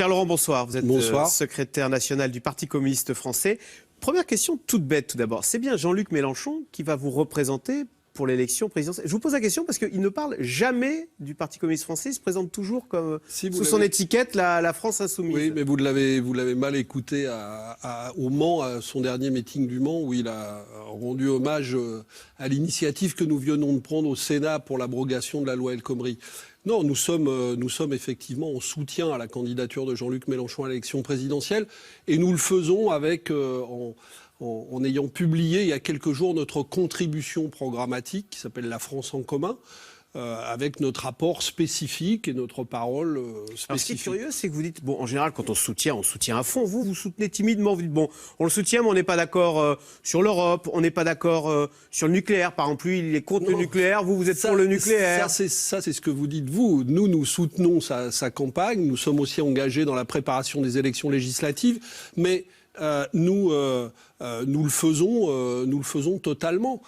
Pierre-Laurent, bonsoir. Vous êtes bonsoir. Secrétaire national du Parti communiste français. Première question toute bête tout d'abord. C'est bien Jean-Luc Mélenchon qui va vous représenter pour l'élection présidentielle. Je vous pose la question parce qu'il ne parle jamais du Parti communiste français. Il se présente toujours comme sous son étiquette la France insoumise. Oui, mais vous l'avez mal écouté au Mans, à son dernier meeting du Mans, où il a rendu hommage à l'initiative que nous venons de prendre au Sénat pour l'abrogation de la loi El Khomri. Non, nous sommes effectivement en soutien à la candidature de Jean-Luc Mélenchon à l'élection présidentielle, et nous le faisons avec en ayant publié il y a quelques jours notre contribution programmatique qui s'appelle La France en commun, avec notre rapport spécifique et notre parole spécifique. Alors, ce qui est curieux, c'est que vous dites, bon, en général, quand on soutient à fond. Vous soutenez timidement. Vous dites, bon, on le soutient, mais on n'est pas d'accord sur l'Europe, on n'est pas d'accord sur le nucléaire. Par exemple, lui, il est contre le nucléaire, vous êtes pour le nucléaire. Ça, c'est ce que vous dites, vous. Nous soutenons sa campagne. Nous sommes aussi engagés dans la préparation des élections législatives. Mais nous le faisons totalement.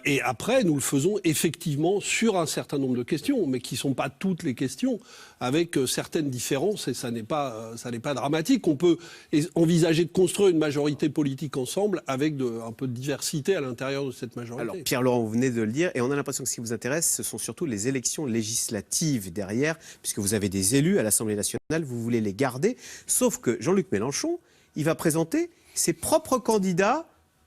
Et après, nous le faisons effectivement sur un certain nombre de questions, mais qui ne sont pas toutes les questions, avec certaines différences, et ça n'est pas dramatique. On peut envisager de construire une majorité politique ensemble avec un peu de diversité à l'intérieur de cette majorité. Alors, Pierre-Laurent, vous venez de le dire, et on a l'impression que ce qui vous intéresse, ce sont surtout les élections législatives derrière, puisque vous avez des élus à l'Assemblée nationale, vous voulez les garder, sauf que Jean-Luc Mélenchon, il va présenter ses propres candidats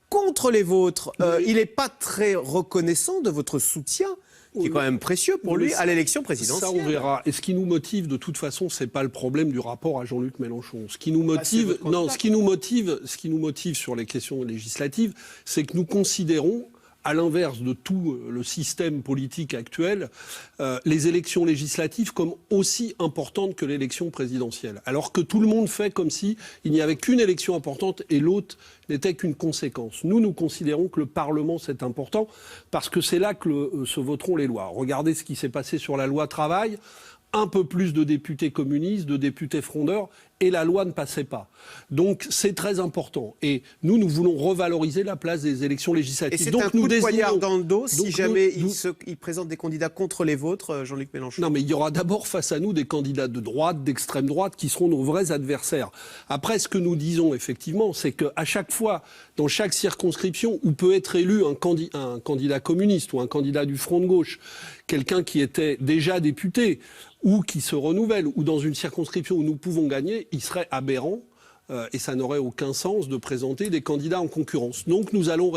contre les vôtres. Il n'est pas très reconnaissant de votre soutien, qui est quand même précieux pour lui, à l'élection présidentielle. Ça, on verra. Et ce qui nous motive, de toute façon, c'est pas le problème du rapport à Jean-Luc Mélenchon. Ce qui nous motive, ce qui nous motive sur les questions législatives, c'est que nous considérons, à l'inverse de tout le système politique actuel, les élections législatives comme aussi importantes que l'élection présidentielle. Alors que tout le monde fait comme si il n'y avait qu'une élection importante et l'autre n'était qu'une conséquence. Nous considérons que le Parlement, c'est important parce que c'est là que se voteront les lois. Regardez ce qui s'est passé sur la loi travail. Un peu plus de députés communistes, de députés frondeurs, et la loi ne passait pas. Donc c'est très important. Et nous voulons revaloriser la place des élections législatives. Et c'est un coup de poignard dans le dos si jamais il présente des candidats contre les vôtres, Jean-Luc Mélenchon. Non, mais il y aura d'abord face à nous des candidats de droite, d'extrême droite, qui seront nos vrais adversaires. Après, ce que nous disons effectivement, c'est qu'à chaque fois, dans chaque circonscription où peut être élu un candidat communiste ou un candidat du Front de gauche, quelqu'un qui était déjà député, ou qui se renouvelle, ou dans une circonscription où nous pouvons gagner, il serait aberrant, et ça n'aurait aucun sens de présenter des candidats en concurrence. Donc nous allons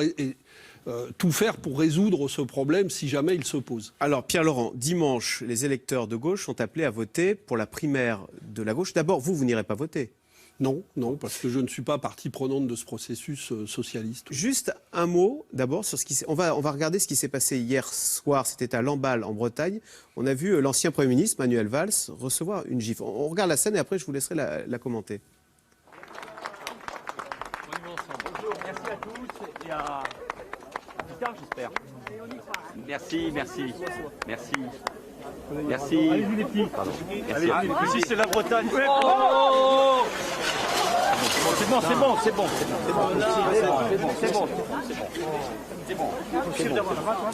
tout faire pour résoudre ce problème si jamais il se pose. Alors Pierre-Laurent, dimanche, les électeurs de gauche sont appelés à voter pour la primaire de la gauche. D'abord, vous n'irez pas voter. Non, parce que je ne suis pas partie prenante de ce processus socialiste. Juste un mot, d'abord, sur ce qui s'est... On va regarder ce qui s'est passé hier soir. C'était à Lamballe, en Bretagne. On a vu l'ancien Premier ministre, Manuel Valls, recevoir une gifle. On regarde la scène et après, je vous laisserai la commenter. Bonjour, merci à tous et à plus tard, j'espère. Merci. Allez-y les petits. Ici c'est la Bretagne. Oh c'est bon.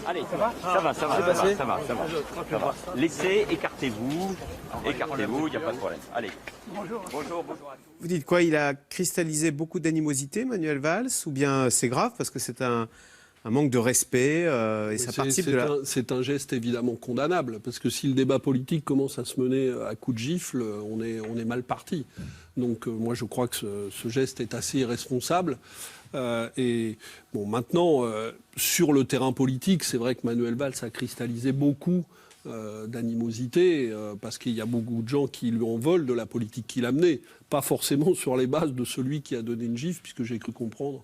Allez, ça va. Laissez, écartez-vous, il n'y a pas de problème. Allez. Bonjour à tous. Vous dites quoi? Il a cristallisé beaucoup d'animosité, Manuel Valls, ou bien c'est grave parce que c'est un manque de respect et ça participe de la... C'est un geste évidemment condamnable, parce que si le débat politique commence à se mener à coups de gifle, on est mal parti. Donc moi je crois que ce geste est assez irresponsable. Et bon, maintenant, sur le terrain politique, c'est vrai que Manuel Valls a cristallisé beaucoup d'animosité, parce qu'il y a beaucoup de gens qui lui en veulent de la politique qu'il a menée, pas forcément sur les bases de celui qui a donné une gifle, puisque j'ai cru comprendre...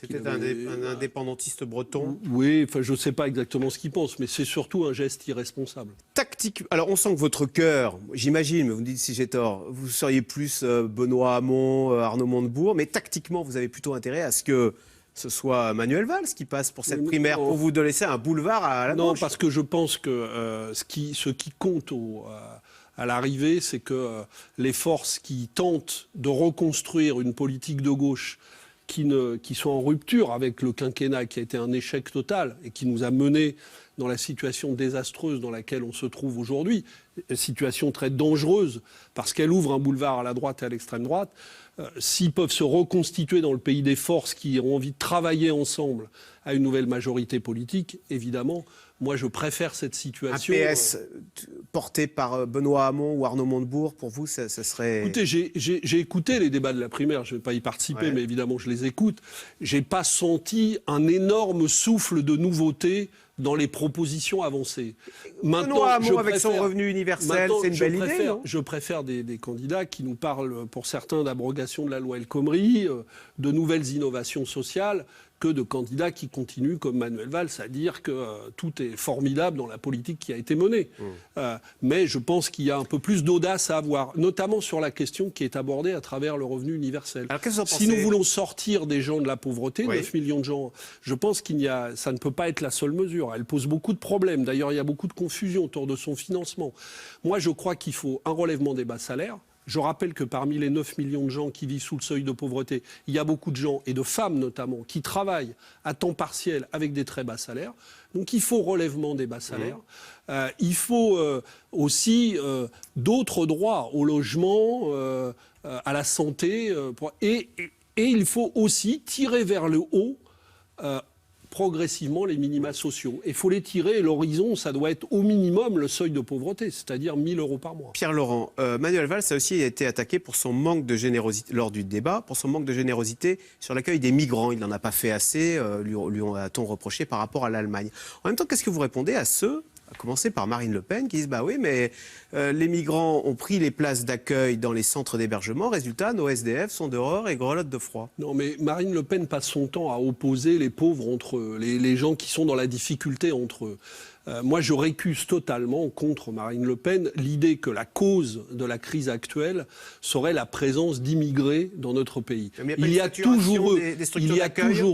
C'était un indépendantiste breton. Oui, enfin, je ne sais pas exactement ce qu'il pense, mais c'est surtout un geste irresponsable. Tactique. Alors, on sent que votre cœur, j'imagine, mais vous me dites si j'ai tort, vous seriez plus Benoît Hamon, Arnaud Montebourg, mais tactiquement, vous avez plutôt intérêt à ce que ce soit Manuel Valls qui passe pour cette primaire, pour vous de laisser un boulevard à la gauche. Non, parce que je pense que ce qui compte à l'arrivée, c'est que les forces qui tentent de reconstruire une politique de gauche qui sont en rupture avec le quinquennat qui a été un échec total et qui nous a menés dans la situation désastreuse dans laquelle on se trouve aujourd'hui, situation très dangereuse parce qu'elle ouvre un boulevard à la droite et à l'extrême droite, s'ils peuvent se reconstituer dans le pays des forces qui ont envie de travailler ensemble à une nouvelle majorité politique, évidemment, moi je préfère cette situation. Un PS porté par Benoît Hamon ou Arnaud Montebourg, pour vous, ça serait... Écoutez, j'ai écouté les débats de la primaire, je ne vais pas y participer, mais évidemment je les écoute. Je n'ai pas senti un énorme souffle de nouveauté dans les propositions avancées. Benoît Hamon, avec son revenu universel, c'est une belle idée, non ? Je préfère des candidats qui nous parlent, pour certains, d'abrogation de la loi El Khomri, de nouvelles innovations sociales, que de candidats qui continuent, comme Manuel Valls, à dire que tout est formidable dans la politique qui a été menée. Mais je pense qu'il y a un peu plus d'audace à avoir, notamment sur la question qui est abordée à travers le revenu universel. Alors, qu'est-ce que vous en si pensez ? nous voulons sortir des gens de la pauvreté, 9 millions de gens, je pense ça ne peut pas être la seule mesure. Elle pose beaucoup de problèmes. D'ailleurs, il y a beaucoup de confusion autour de son financement. Moi, je crois qu'il faut un relèvement des bas salaires. Je rappelle que parmi les 9 millions de gens qui vivent sous le seuil de pauvreté, il y a beaucoup de gens, et de femmes notamment, qui travaillent à temps partiel avec des très bas salaires. Donc il faut relèvement des bas salaires. Il faut aussi d'autres droits au logement, à la santé. Et il faut aussi tirer vers le haut progressivement les minima sociaux. Il faut les tirer, et l'horizon, ça doit être au minimum le seuil de pauvreté, c'est-à-dire 1 000 € par mois. Pierre Laurent, Manuel Valls a aussi été attaqué pour son manque de générosité, lors du débat, pour son manque de générosité sur l'accueil des migrants. Il n'en a pas fait assez, lui a-t-on reproché par rapport à l'Allemagne. En même temps, qu'est-ce que vous répondez à ceux, à commencer par Marine Le Pen, qui disent « Bah oui, mais les migrants ont pris les places d'accueil dans les centres d'hébergement. Résultat, nos SDF sont dehors et grelottent de froid. » Non, mais Marine Le Pen passe son temps à opposer les pauvres entre eux, les gens qui sont dans la difficulté entre eux. Moi, je récuse totalement contre Marine Le Pen l'idée que la cause de la crise actuelle serait la présence d'immigrés dans notre pays. Il y a toujours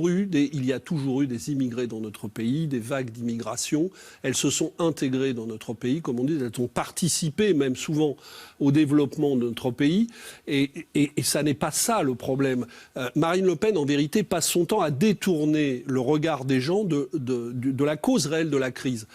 eu des immigrés dans notre pays, des vagues d'immigration. Elles se sont intégrées dans notre pays, comme on dit, elles ont participé même souvent au développement de notre pays. Et ça n'est pas ça le problème. Marine Le Pen, en vérité, passe son temps à détourner le regard des gens de la cause réelle de la crise.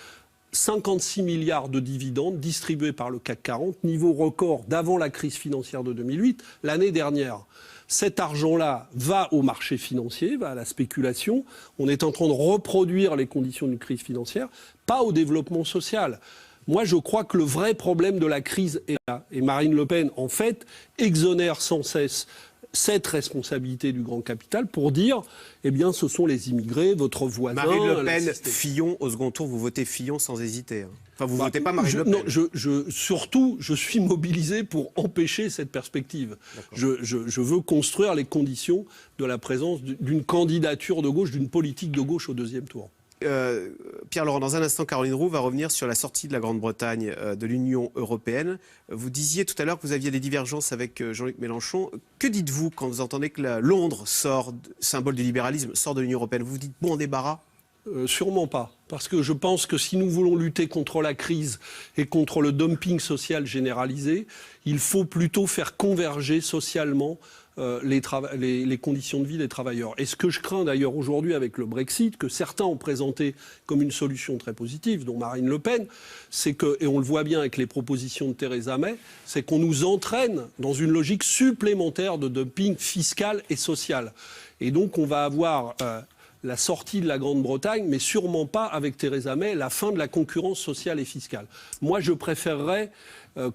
56 milliards de dividendes distribués par le CAC 40, niveau record d'avant la crise financière de 2008, l'année dernière. Cet argent-là va au marché financier, va à la spéculation. On est en train de reproduire les conditions d'une crise financière, pas au développement social. Moi, je crois que le vrai problème de la crise est là. Et Marine Le Pen, en fait, exonère sans cesse cette responsabilité du grand capital pour dire, eh bien, ce sont les immigrés, votre voisin... Marine Le Pen, Fillon, au second tour, vous votez Fillon sans hésiter. Enfin, vous votez pas Marine Le Pen. Non, surtout, je suis mobilisé pour empêcher cette perspective. Je veux construire les conditions de la présence d'une candidature de gauche, d'une politique de gauche au deuxième tour. Pierre Laurent, dans un instant, Caroline Roux va revenir sur la sortie de la Grande-Bretagne de l'Union européenne. Vous disiez tout à l'heure que vous aviez des divergences avec Jean-Luc Mélenchon. Que dites-vous quand vous entendez que Londres sort, symbole du libéralisme, sort de l'Union européenne? Vous vous dites bon débarras? Sûrement pas. Parce que je pense que si nous voulons lutter contre la crise et contre le dumping social généralisé, il faut plutôt faire converger socialement les conditions de vie des travailleurs. Et ce que je crains d'ailleurs aujourd'hui avec le Brexit, que certains ont présenté comme une solution très positive, dont Marine Le Pen, c'est que, et on le voit bien avec les propositions de Theresa May, c'est qu'on nous entraîne dans une logique supplémentaire de dumping fiscal et social. Et donc on va avoir... la sortie de la Grande-Bretagne, mais sûrement pas avec Theresa May, la fin de la concurrence sociale et fiscale. Moi, je préférerais,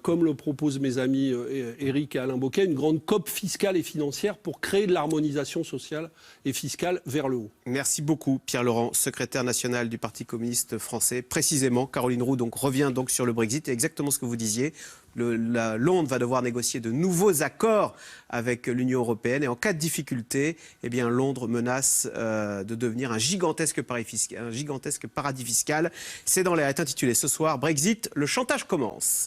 comme le proposent mes amis Éric et Alain Bocquet, une grande COP fiscale et financière pour créer de l'harmonisation sociale et fiscale vers le haut. Merci beaucoup, Pierre Laurent, secrétaire national du Parti communiste français. Précisément, Caroline Roux revient donc sur le Brexit, et exactement ce que vous disiez. Londres va devoir négocier de nouveaux accords avec l'Union européenne, et en cas de difficulté, eh bien, Londres menace de devenir un gigantesque paradis fiscal. C'est dans l'air, est intitulé ce soir Brexit, le chantage commence.